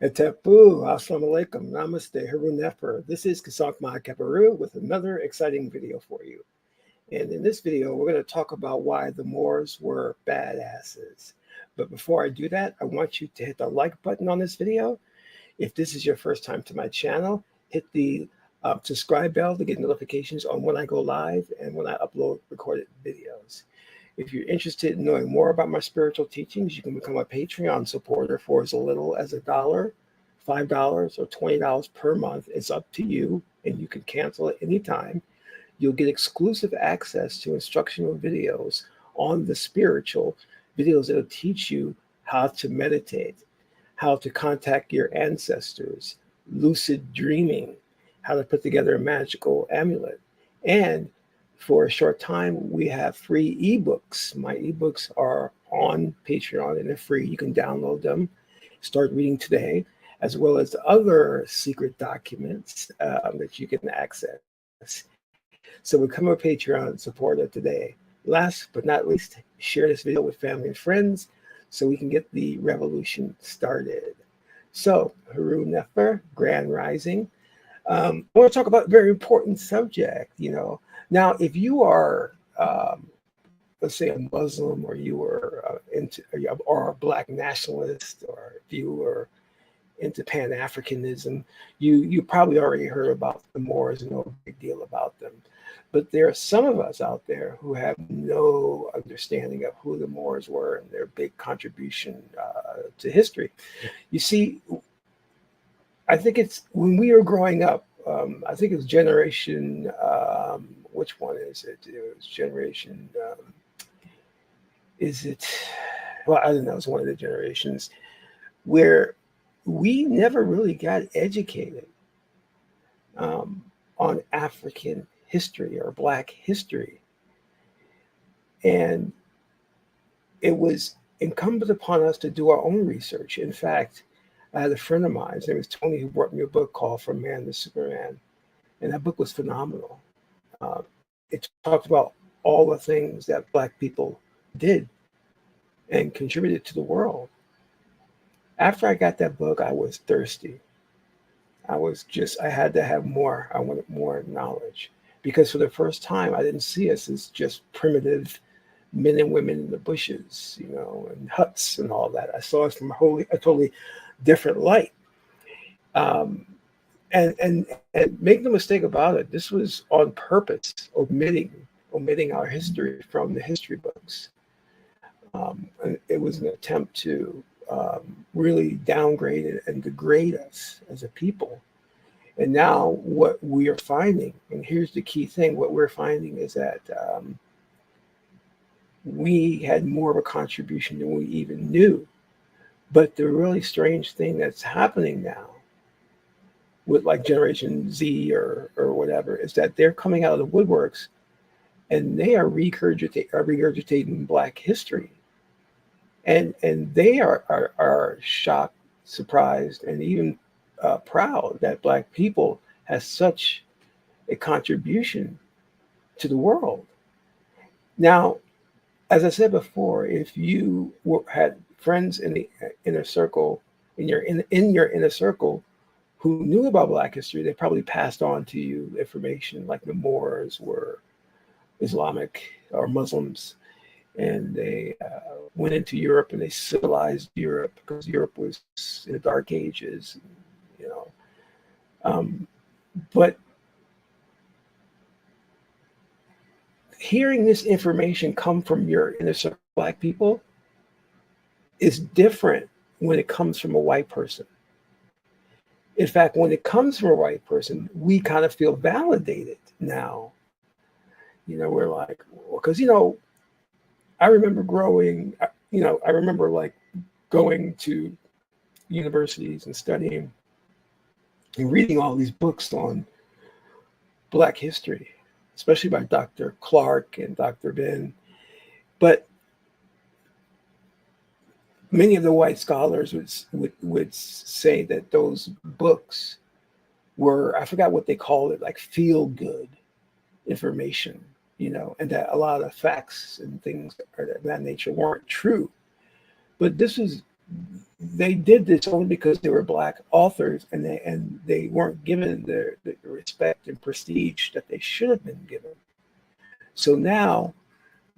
Etapu, assalamu alaikum, namaste, Harun Nefer. This is Qesankh Kaparu with another exciting video for you. And in this video, we're going to talk about why the Moors were badasses. But before I do that, I want you to hit the like button on this video. If this is your first time to my channel, hit the subscribe bell to get notifications on when I go live and when I upload recorded videos. If you're interested in knowing more about my spiritual teachings, you can become a Patreon supporter for as little as $1, $5, or $20 per month. It's up to you, and you can cancel at any time. You'll get exclusive access to instructional videos on the spiritual videos that'll teach you how to meditate, how to contact your ancestors, lucid dreaming, how to put together a magical amulet. And for a short time, we have free ebooks. My ebooks are on Patreon and they're free. You can download them, start reading today, as well as other secret documents that you can access. So become a Patreon supporter today. Last but not least, share this video with family and friends so we can get the revolution started. So, Harun Nefer, Grand Rising. I want to talk about a very important subject, Now, if you are, let's say, a Muslim, or you were or a Black nationalist, or if you were into Pan-Africanism, you probably already heard about the Moors and know a big deal about them. But there are some of us out there who have no understanding of who the Moors were and their big contribution to history. You see, I think it's when we were growing up, I think it was generation, which one is it? It was generation, well, I don't know, it's one of the generations where we never really got educated on African history or Black history. And it was incumbent upon us to do our own research. In fact, I had a friend of mine, his name is Tony, who brought me a book called From Man to Superman. And that book was phenomenal. It talked about all the things that Black people did and contributed to the world. After I got that book, I was thirsty. I had to have more. I wanted more knowledge. Because for the first time, I didn't see us as just primitive men and women in the bushes, and huts and all that. I saw us from a totally different light. And make no mistake about it, this was on purpose, omitting our history from the history books. And it was an attempt to really downgrade and degrade us as a people. And now what we are finding, and here's the key thing, what we're finding is that we had more of a contribution than we even knew. But the really strange thing that's happening now with like Generation Z or whatever is that they're coming out of the woodworks and they are regurgitating Black history. And they are shocked, surprised, and even proud that Black people has such a contribution to the world. Now, as I said before, if you had friends in the inner circle, in your inner circle, who knew about Black history, they probably passed on to you information like the Moors were Islamic or Muslims, and they went into Europe and they civilized Europe because Europe was in the Dark Ages, but hearing this information come from your inner circle of Black people is different when it comes from a white person. In fact, when it comes from a white person, we kind of feel validated now. We're like, because, I remember I remember like going to universities and studying and reading all these books on Black history, especially by Dr. Clark and Dr. Ben. But many of the white scholars would say that those books were, I forgot what they called it, like feel good information, and that a lot of facts and things of that nature weren't true. But they did this only because they were Black authors, and they weren't given the respect and prestige that they should have been given. So now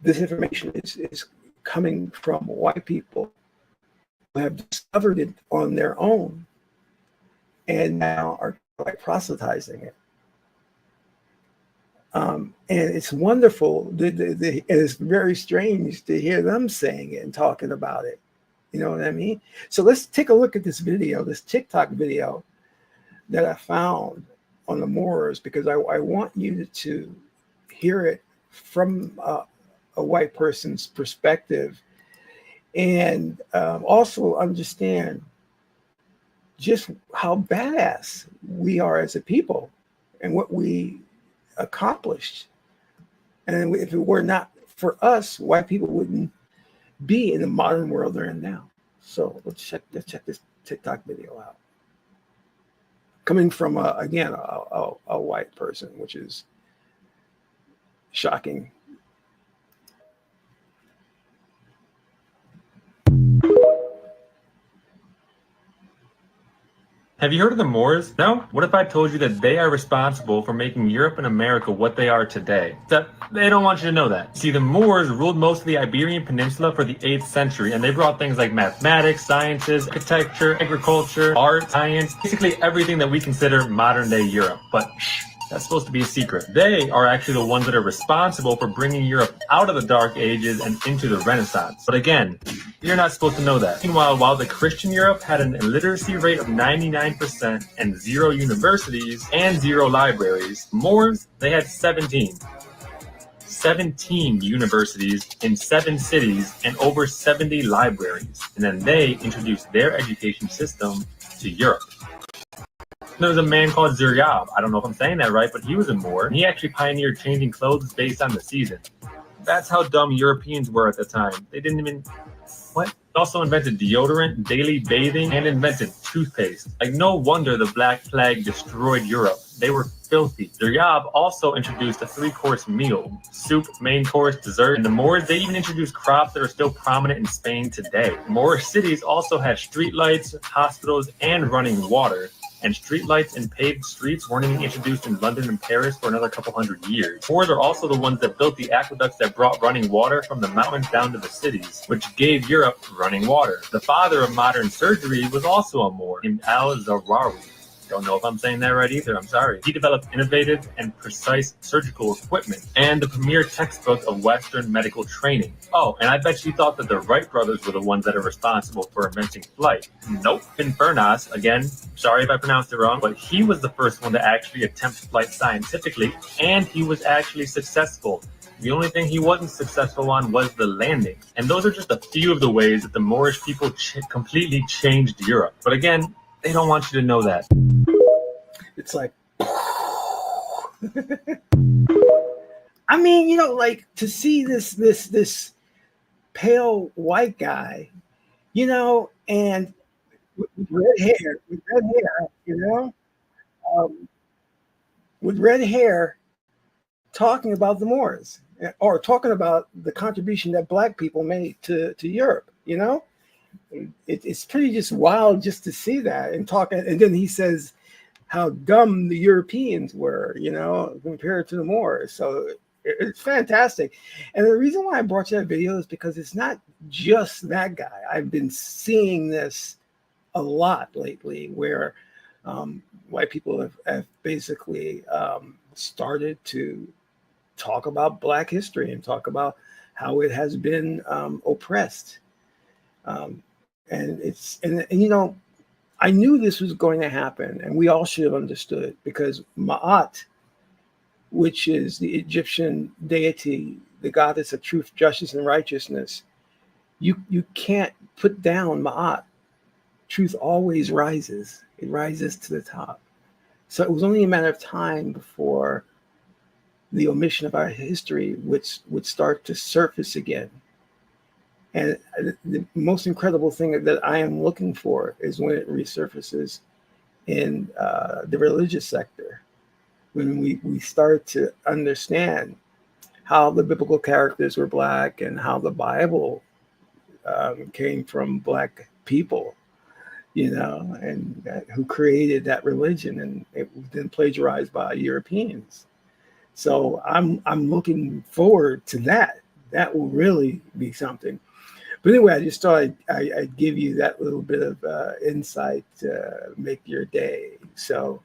this information is coming from white people who have discovered it on their own and now are like proselytizing it. And it's wonderful. And it's very strange to hear them saying it and talking about it. You know what I mean? So let's take a look at this video, this TikTok video that I found on the Moors, because I want you to hear it from a white person's perspective, and also understand just how badass we are as a people and what we accomplished. And if it were not for us, white people wouldn't be in the modern world they're in now. So let's check this TikTok video out. Coming from again a white person, which is shocking. Have you heard of the Moors? No? What if I told you that they are responsible for making Europe and America what they are today? Except they don't want you to know that. See, the Moors ruled most of the Iberian Peninsula for the 8th century, and they brought things like mathematics, sciences, architecture, agriculture, art, science, basically everything that we consider modern-day Europe. But that's supposed to be a secret. They are actually the ones that are responsible for bringing Europe out of the Dark Ages and into the Renaissance. But again, you're not supposed to know that. Meanwhile, while the Christian Europe had an illiteracy rate of 99% and 0 universities and 0 libraries, Moors, they had 17 universities in 7 cities and over 70 libraries. And then they introduced their education system to Europe. There's a man called Ziryab. I don't know if I'm saying that right, but he was a Moor. And he actually pioneered changing clothes based on the season. That's how dumb Europeans were at the time. They didn't even... What? He also invented deodorant, daily bathing, and invented toothpaste. Like, no wonder the Black Plague destroyed Europe. They were filthy. Ziryab also introduced a 3-course meal: soup, main course, dessert. And the Moors, they even introduced crops that are still prominent in Spain today. Moor cities also had streetlights, hospitals, and running water. And streetlights and paved streets weren't even introduced in London and Paris for another couple hundred years. Moors are also the ones that built the aqueducts that brought running water from the mountains down to the cities, which gave Europe running water. The father of modern surgery was also a Moor, named Al-Zawrawi. Don't know if I'm saying that right either, I'm sorry. He developed innovative and precise surgical equipment and the premier textbook of Western medical training. Oh, and I bet you thought that the Wright brothers were the ones that are responsible for inventing flight. Nope. Fernaz, again, sorry if I pronounced it wrong, but he was the first one to actually attempt flight scientifically, and he was actually successful. The only thing he wasn't successful on was the landing. And those are just a few of the ways that the Moorish people completely changed Europe. But again, they don't want you to know that. It's like, I mean, like to see this pale white guy, and with red hair, with red hair, talking about the Moors or talking about the contribution that Black people made to Europe. It's pretty just wild just to see that and talk. And then he says how dumb the Europeans were, compared to the Moors. So it's fantastic. And the reason why I brought you that video is because it's not just that guy. I've been seeing this a lot lately where white people have basically started to talk about Black history and talk about how it has been oppressed. And I knew this was going to happen, and we all should have understood, because Ma'at, which is the Egyptian deity, the goddess of truth, justice, and righteousness, you can't put down Ma'at. Truth always rises. It rises to the top. So it was only a matter of time before the omission of our history would start to surface again. And the most incredible thing that I am looking for is when it resurfaces in the religious sector, when we start to understand how the biblical characters were Black and how the Bible came from Black people, and who created that religion, and it was then plagiarized by Europeans. So I'm looking forward to that. That will really be something. But anyway, I just thought I'd give you that little bit of insight to make your day. So,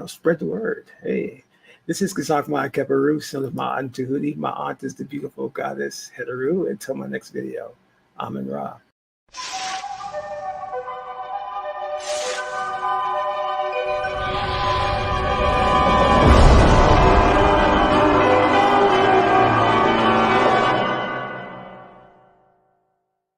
spread the word. Hey, this is Qesankh Ma Keperu, son of Ma Tahuti. My aunt is the beautiful goddess Heteru. Until my next video, Amen Ra.